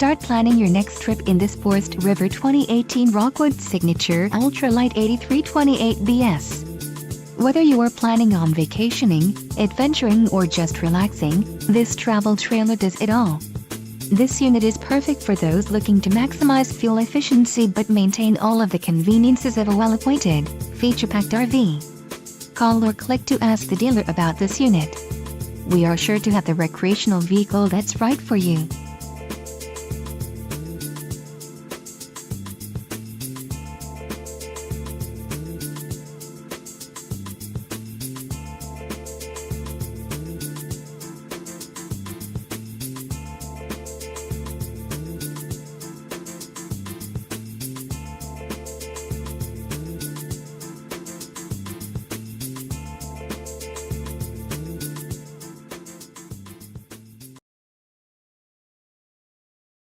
Start planning your next trip in this Forest River 2018 Rockwood Signature Ultra Lite 8328BS. Whether you are planning on vacationing, adventuring or just relaxing, this travel trailer does it all. This unit is perfect for those looking to maximize fuel efficiency but maintain all of the conveniences of a well-appointed, feature-packed RV. Call or click to ask the dealer about this unit. We are sure to have the recreational vehicle that's right for you.